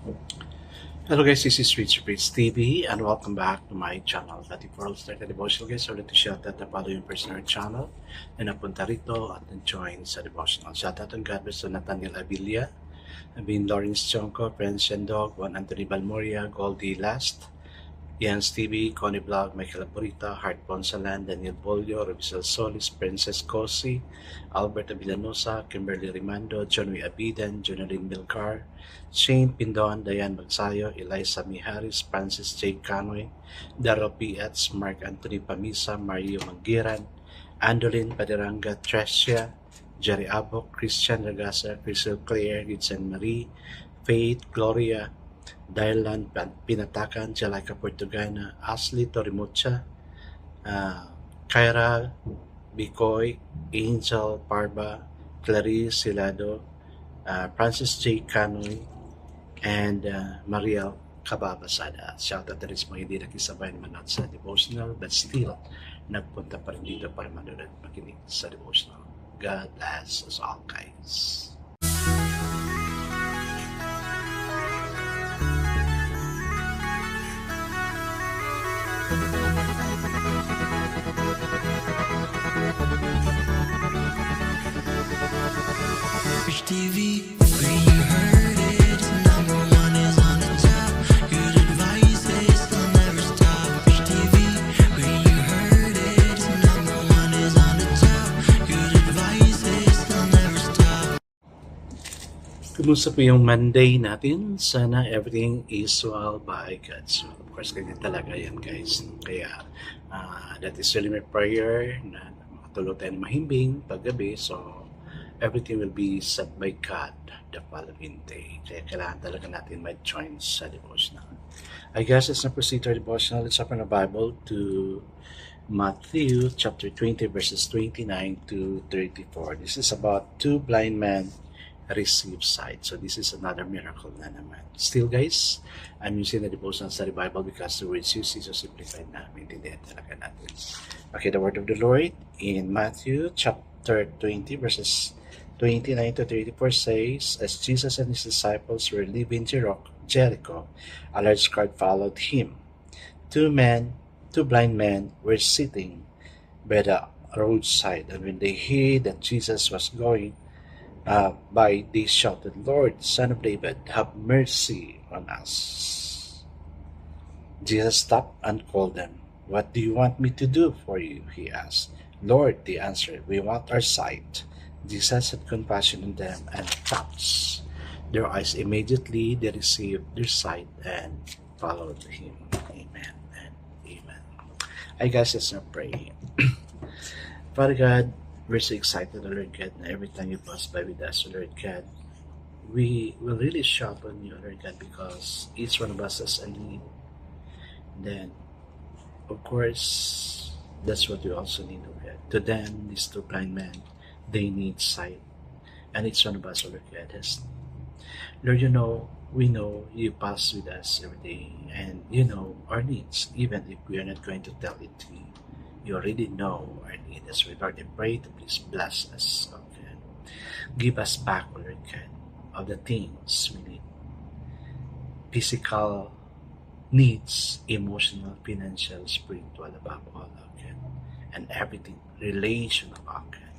Hello guys, this is Richard Prince TV and welcome back to my channel. Dati for all start devotional guys, ulit to shout out na follow yung personal channel na napunta rito at nag-join sa devotional. Shout out ang God bless to Nathaniel Abilia, Abin Lawrence Chonko, Prince Shendog, Juan Anthony Balmoria, Goldie Last, Jans TV, Connie Vlog, Michael Aburita, Heart Ponsalan, Daniel Bolio, Robisel Solis, Princess Cosi, Alberta Villanosa, Kimberly Rimando, Johnny Abidan, Jonalyn Milcar, Shane Pindon, Diane Bagsayo, Eliza Miharis, Francis J. Canoy, Darrell P. Etz, Mark Anthony Pamisa, Mario Mangiran, Andolin Padiranga, Tresia, Jerry Abok, Christian Ragasa, Crystal Claire, Gidsen Marie, Faith, Gloria, Dylan Pinatakan, Jalika Portugana, Ashley Torimucha, Kyra Bicoy, Angel Parba, Clarice Silado, Francis J. Canoy, and Mariel Kababasada. Shout out na rin sa mga hindi nakisabay na manood sa devotional but still nagpunta pa rin dito para manood at makinig sa devotional. God bless us all guys. Rich TV, where you heard it, number one is on the top. Good advice is they'll never stop. Rich TV, where you heard it, number one is on the top. Good advice is they'll never stop. Kumusta po yung Monday natin? Sana everything is well by God's will. Of course, ganyan talaga yan guys. Kaya that is really my prayer na makatulog tayo ng mahimbing paggabi. So, everything will be set by God the following day. Kaya kailangan talaga natin may join sa devotional. I guess let's not proceed to our devotional. Let's open the Bible to Matthew chapter 20 verses 29 to 34. This is about two blind men receive sight. So this is another miracle na naman. Still guys, I'm using the devotional study Bible because the words used is so simplified na maintindihan talaga natin. Okay, the word of the Lord in Matthew chapter 20 verses 29 to 34 says, as Jesus and his disciples were leaving Jericho, a large crowd followed him. Two blind men were sitting by the roadside, and when they heard that Jesus was going by, they shouted, Lord, Son of David, have mercy on us. Jesus stopped and called them. What do you want me to do for you? He asked. Lord, they answered, we want our sight. Jesus had compassion on them and touched their eyes. Immediately they received their sight and followed him. Amen and amen. I guess let's not pray. Father God, we're so excited, Lord God, na every time you pass by with us, Lord God, we will really shout on you, Lord God, because each one of us has a need. Then, of course, that's what we also need, Lord God. To them, these two blind men, they need sight. And each one of us, Lord God, has. Lord, we know you pass with us every day, and you know our needs, even if we are not going to tell it to you. You already know our need. As we, Lord, I pray to please bless us, oh God. Give us back, Lord God, of the things we need. Physical needs, emotional, financial, spiritual, above all, oh God. And everything relational, oh God.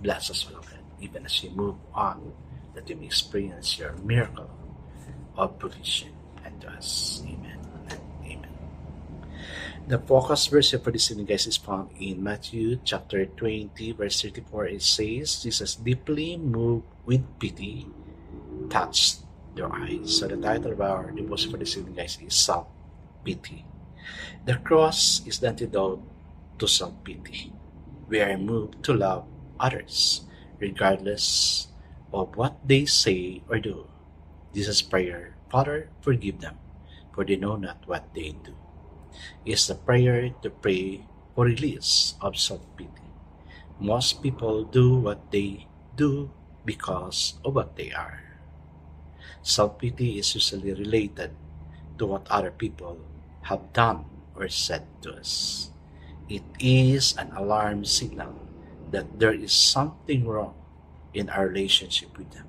Bless us, oh God, even as we move on, that we may experience your miracle of provision unto us. Amen and amen. The focus verse for this evening, guys, is found in Matthew chapter 20, verse 34. It says, Jesus, deeply moved with pity, touched their eyes. So the title of our devotion for this evening, guys, is self-pity. The cross is the antidote to self-pity. We are moved to love others, regardless of what they say or do. Jesus' prayer, Father, forgive them, for they know not what they do, is the prayer to pray for release of self-pity. Most people do what they do because of what they are. Self-pity is usually related to what other people have done or said to us. It is an alarm signal that there is something wrong in our relationship with them.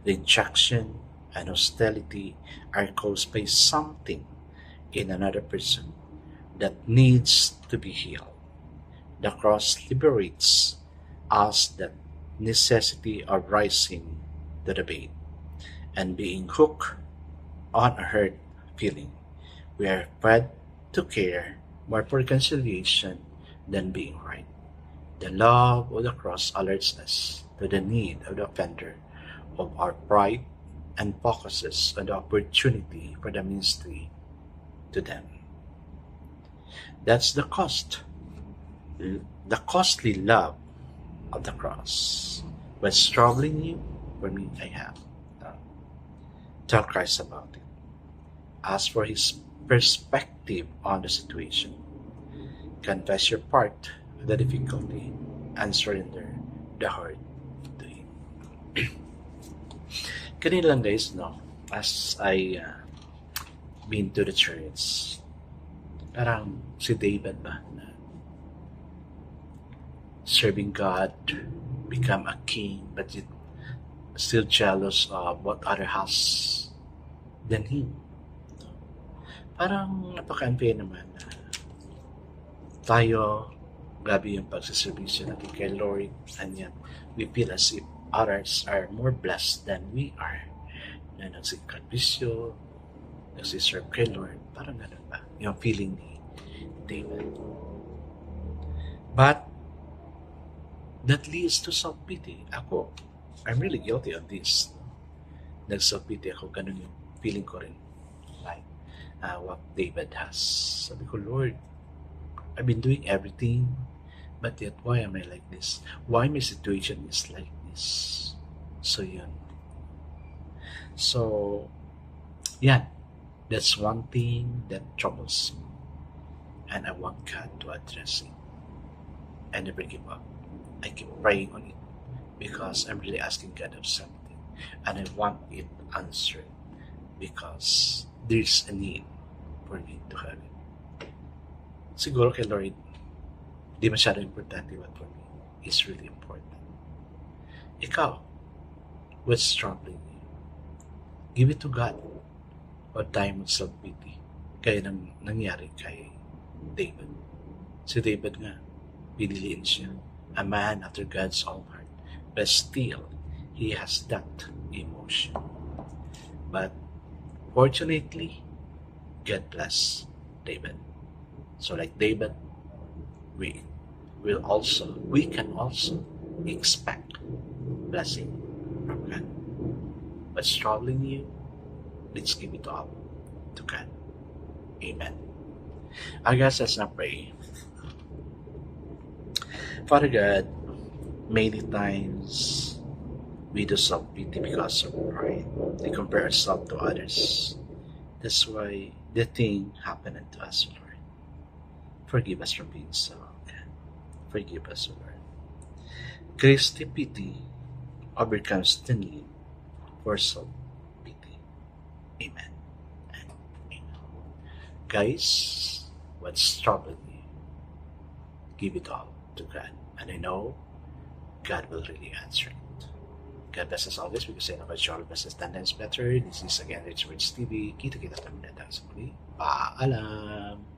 Rejection and hostility are caused by something in another person that needs to be healed. The cross liberates us that necessity of rising to the bait and being hooked on a hurt feeling. We are bred to care more for reconciliation than being right. The love of the cross alerts us to the need of the offender of our pride and focuses on the opportunity for the ministry to them. That's the costly love of the cross. What's troubling you? For me, I have. Tell Christ about it. Ask for His perspective on the situation. Confess your part of the difficulty and surrender the heart to Him. Kanina lang guys, no? As I been to the church, parang si David ba na serving God, become a king, but yet still jealous of what other has than him. Parang napaka-unfair naman na tayo, grabe yung pagsaservisyo natin kay Lord, and yet we feel as if others are more blessed than we are. Na nagsikarbisyo, nagsiserve kay Lord, parang ganun ba? Yung feeling ni David. But that leads to self-pity. Ako, I'm really guilty of this. Nag-self-pity ako, ganun yung feeling ko rin. Like what David has. Sabi ko, Lord, I've been doing everything, but yet why am I like this? Why my situation is like this? So yun. So, yan. That's one thing that troubles me. And I want God to address it. I never give up. I keep praying on it because I'm really asking God of something. And I want it answered because there's a need for me to have it. Siguro kay Lord, di masyado importante, but for me, it's really important. Ikaw, what's troubling you? Give it to God. O time of self-pity. Kaya nangyari kay David. Si David nga, piniliin siya. A man after God's own heart. But still, he has that emotion. But fortunately, God bless David. So like David, we can also expect blessing from God. What's troubling you? Let's give it all to God. Amen. I guess let's not pray. Father God, many times we do self-pity because of pride. We compare ourselves to others. That's why the thing happened to us, Lord. Forgive us for being so. God. Forgive us, Lord. Christ's pity overcomes the need for self-pity. Amen. And amen. Guys, what's troubling you? Give it all to God. And I know God will really answer it. God bless us always because I know that your best is 10 times better. This is again Rich Words TV. Kita-kita kami na tayo sa muli. Paalam!